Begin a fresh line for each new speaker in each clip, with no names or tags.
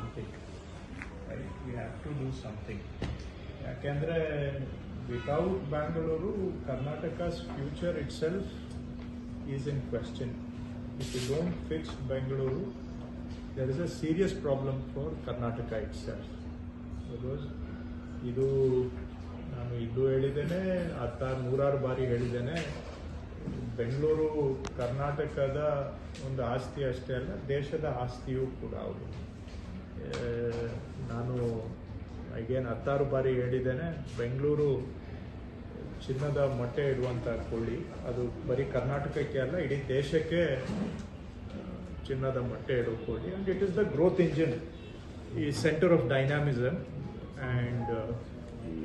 something. Right? We have to do something. ಯಾಕೆಂದರೆ without Bangalore, Karnataka's future itself is in question. If you don't fix Bangalore, there is a serious problem for Karnataka itself. Because ಇದು ನಾನು ಇಲ್ಲೂ ಹೇಳಿದ್ದೇನೆ, ನೂರಾರು ಬಾರಿ ಹೇಳಿದ್ದೇನೆ, ಬೆಂಗಳೂರು ಕರ್ನಾಟಕದ ಒಂದು ಆಸ್ತಿ ಅಷ್ಟೇ ಅಲ್ಲ, ದೇಶದ ಆಸ್ತಿಯೂ ಕೂಡ ಹೌದು. ನಾನು ಈಗೇನು 16 ಬಾರಿ ಹೇಳಿದ್ದೇನೆ, ಬೆಂಗಳೂರು ಚಿನ್ನದ ಮೊಟ್ಟೆ ಇಡುವಂಥ ಕೊಳ್ಳಿ. ಅದು ಬರೀ ಕರ್ನಾಟಕಕ್ಕೆ ಅಲ್ಲ, ಇಡೀ ದೇಶಕ್ಕೆ ಚಿನ್ನದ ಮೊಟ್ಟೆ ಇಡುವ ಕೊಳ್ಳಿ. And it is the growth engine, the centre of dynamism, and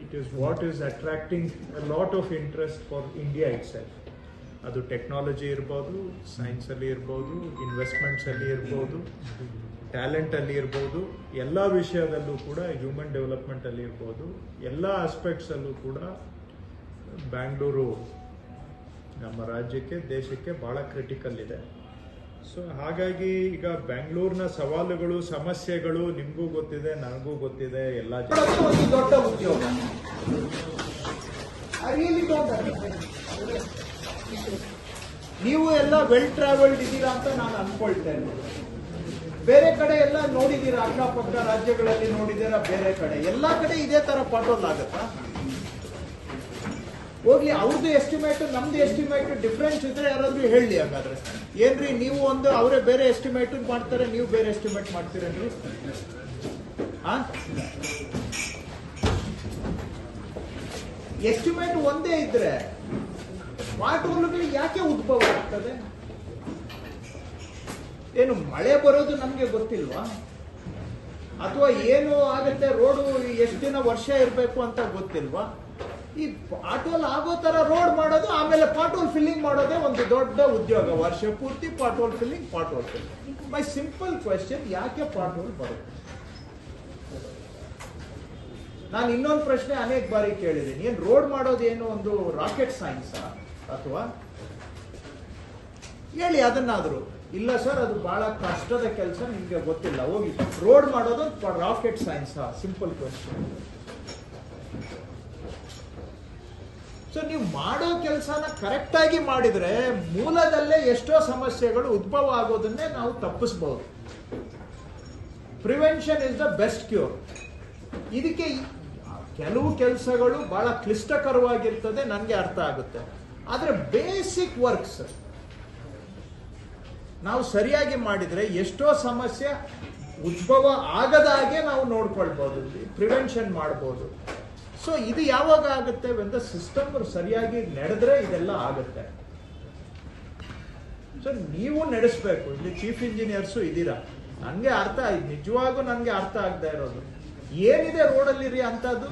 it is what is attracting a lot of interest for India itself. ಅದು ಟೆಕ್ನಾಲಜಿ ಇರ್ಬೋದು, ಸೈನ್ಸಲ್ಲಿ ಇರ್ಬೋದು, ಇನ್ವೆಸ್ಟ್ಮೆಂಟ್ಸಲ್ಲಿ ಇರ್ಬೋದು, ಟ್ಯಾಲೆಂಟಲ್ಲಿ ಇರ್ಬೋದು, ಎಲ್ಲ ವಿಷಯದಲ್ಲೂ ಕೂಡ, ಹ್ಯೂಮನ್ ಡೆವಲಪ್ಮೆಂಟಲ್ಲಿ ಇರ್ಬೋದು, ಎಲ್ಲ ಆಸ್ಪೆಕ್ಟ್ಸಲ್ಲೂ ಕೂಡ ಬ್ಯಾಂಗ್ಳೂರು ನಮ್ಮ ರಾಜ್ಯಕ್ಕೆ, ದೇಶಕ್ಕೆ ಭಾಳ ಕ್ರಿಟಿಕಲ್ ಇದೆ. ಸೊ ಹಾಗಾಗಿ ಈಗ ಬೆಂಗಳೂರಿನ ಸವಾಲುಗಳು, ಸಮಸ್ಯೆಗಳು ನಿಮಗೂ ಗೊತ್ತಿದೆ, ನನಗೂ ಗೊತ್ತಿದೆ, ಎಲ್ಲ
ದೊಡ್ಡ ಉದ್ಯೋಗ. ನೀವು ಎಲ್ಲ ವೆಲ್ ಟ್ರಾವೆಲ್ಡ್ ಇದ್ದೀರಾ ಅಂತ ನಾನು ಅನ್ಕೊಳ್ತೇನೆ. ಬೇರೆ ಕಡೆ ಎಲ್ಲ ನೋಡಿದ್ದೀರಾ, ಅಕ್ಕಪಕ್ಕ ರಾಜ್ಯಗಳಲ್ಲಿ ನೋಡಿದ್ದೀರಾ, ಬೇರೆ ಕಡೆ ಎಲ್ಲ ಕಡೆ ಇದೇ ತರ ಪಾಠೋಲ್ ಆಗತ್ತಾ? ಹೋಗ್ಲಿ, ಅವ್ರದ್ದು ಎಸ್ಟಿಮೇಟ್ ನಮ್ದು ಎಸ್ಟಿಮೇಟ್ ಡಿಫ್ರೆನ್ಸ್ ಇದ್ರೆ ಯಾರಾದ್ರೂ ಹೇಳಿ. ಹಾಗಾದ್ರೆ ಏನ್ರಿ, ನೀವು ಒಂದು, ಅವರೇ ಬೇರೆ ಎಸ್ಟಿಮೇಟ್ ಮಾಡ್ತಾರೆ, ನೀವು ಬೇರೆ ಎಸ್ಟಿಮೇಟ್ ಮಾಡ್ತೀರೇನ್ರಿ? ಎಸ್ಟಿಮೇಟ್ ಒಂದೇ ಇದ್ರೆ ಪಾಠೋಲ್ಗಳು ಯಾಕೆ ಉದ್ಭವ ಆಗ್ತದೆ? ಏನು ಮಳೆ ಬರೋದು ನಮ್ಗೆ ಗೊತ್ತಿಲ್ವಾ? ಅಥವಾ ಏನು ಆಗುತ್ತೆ, ರೋಡು ಎಷ್ಟು ದಿನ, ವರ್ಷ ಇರಬೇಕು ಅಂತ ಗೊತ್ತಿಲ್ವಾ? ಈ ಪಾಟೋಲ್ ಆಗೋ ತರ ರೋಡ್ ಮಾಡೋದು, ಆಮೇಲೆ ಪಾಟೋಲ್ ಫಿಲ್ಲಿಂಗ್ ಮಾಡೋದೇ ಒಂದು ದೊಡ್ಡ ಉದ್ಯೋಗ. ವರ್ಷ ಪೂರ್ತಿ ಪಾಟೋಲ್ ಫಿಲ್ಲಿಂಗ್. ಮೈ ಸಿಂಪಲ್ ಕ್ವೆಶ್ಚನ್, ಯಾಕೆ ಪಾಟೋಲ್ ಬರುತ್ತೆ? ನಾನು ಇನ್ನೊಂದು ಪ್ರಶ್ನೆ ಅನೇಕ ಬಾರಿ ಕೇಳಿದ್ದೀನಿ, ಏನ್ ರೋಡ್ ಮಾಡೋದು ಏನು ಒಂದು ರಾಕೆಟ್ ಸೈನ್ಸ್ ಅಥವಾ ಹೇಳಿ ಅದನ್ನಾದ್ರು. ಇಲ್ಲ ಸರ್, ಅದು ಬಹಳ ಕಷ್ಟದ ಕೆಲಸ, ನಿಮ್ಗೆ ಗೊತ್ತಿಲ್ಲ, ಹೋಗಿ ರೋಡ್ ಮಾಡೋದು rocket science. Simple question. So ನೀವು ಮಾಡೋ ಕೆಲಸನ ಕರೆಕ್ಟ್ ಆಗಿ ಮಾಡಿದ್ರೆ ಮೂಲದಲ್ಲೇ ಎಷ್ಟೋ ಸಮಸ್ಯೆಗಳು ಉದ್ಭವ ಆಗೋದನ್ನೇ ನಾವು ತಪ್ಪಿಸಬಹುದು. Prevention is the best cure. ಇದಕ್ಕೆ ಕೆಲವು ಕೆಲಸಗಳು ಬಹಳ ಕ್ಲಿಷ್ಟಕರವಾಗಿರ್ತದೆ, ನನಗೆ ಅರ್ಥ ಆಗುತ್ತೆ. ಆದ್ರೆ ಬೇಸಿಕ್ ವರ್ಕ್ಸ್ ನಾವು ಸರಿಯಾಗಿ ಮಾಡಿದ್ರೆ ಎಷ್ಟೋ ಸಮಸ್ಯೆ ಉದ್ಭವ ಆಗದಾಗೆ ನಾವು ನೋಡ್ಕೊಳ್ಬಹುದು, ಪ್ರಿವೆನ್ಷನ್ ಮಾಡಬಹುದು. ಸೊ ಇದು ಯಾವಾಗ ಆಗುತ್ತೆ? ಒಂದು ಸಿಸ್ಟಮ್ ಸರಿಯಾಗಿ ನಡೆದ್ರೆ ಇದೆಲ್ಲ ಆಗುತ್ತೆ. ಸೊ ನೀವು ನಡೆಸಬೇಕು. ಇಲ್ಲಿ ಚೀಫ್ ಇಂಜಿನಿಯರ್ಸು ಇದ್ದೀರಾ, ನನಗೆ ಅರ್ಥ ಆಯ್ತು, ನಿಜವಾಗೂ ನನಗೆ ಅರ್ಥ ಆಗದೆ ಇರೋದು ಏನಿದೆ ರೋಡಲ್ಲಿರಿ ಅಂತದ್ದು.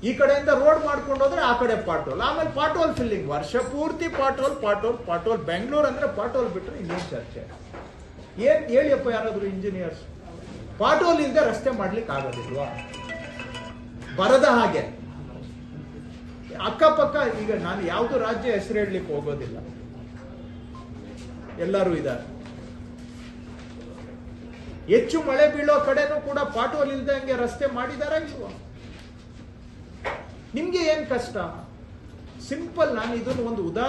ಈ ಕಡೆಯಿಂದ ರೋಡ್ ಮಾಡ್ಕೊಂಡು ಹೋದ್ರೆ ಆ ಕಡೆ ಪಾಟೋಲ್, ಆಮೇಲೆ ಪಾಟೋಲ್ ಫಿಲ್ಲಿಂಗ್, ವರ್ಷ ಪೂರ್ತಿ ಪಾಟೋಲ್. ಬೆಂಗಳೂರು ಅಂದ್ರೆ ಪಾಟೋಲ್ ಬಿಟ್ರೆ ಇನ್ನೇನು ಚರ್ಚೆ? ಏನ್ ಹೇಳಿಯಪ್ಪ ಯಾರಾದ್ರು ಇಂಜಿನಿಯರ್ಸ್? ಪಾಟೋಲ್ ಇಲ್ಲದೆ ರಸ್ತೆ ಮಾಡ್ಲಿಕ್ಕೆ ಆಗೋದಿಲ್ವಾ? ಬರದ ಹಾಗೆ ಅಕ್ಕಪಕ್ಕ, ಈಗ ನಾನು ಯಾವ್ದು ರಾಜ್ಯ ಹೆಸರು ಹೇಳಲಿಕ್ಕೆ ಹೋಗೋದಿಲ್ಲ, ಎಲ್ಲರೂ ಇದ್ದಾರೆ. ಹೆಚ್ಚು ಮಳೆ ಬೀಳೋ ಕಡೆನೂ ಕೂಡ ಪಾಟೋಲ್ ಇಲ್ದಂಗೆ ರಸ್ತೆ ಮಾಡಿದಾರ ಇಲ್ವಾ? ನಿಮ್ಗೆ ಏನ್ ಕಷ್ಟ? ಸಿಂಪಲ್. ನಾನು ಇದನ್ನು ಒಂದು ಉದಾಹರಣೆ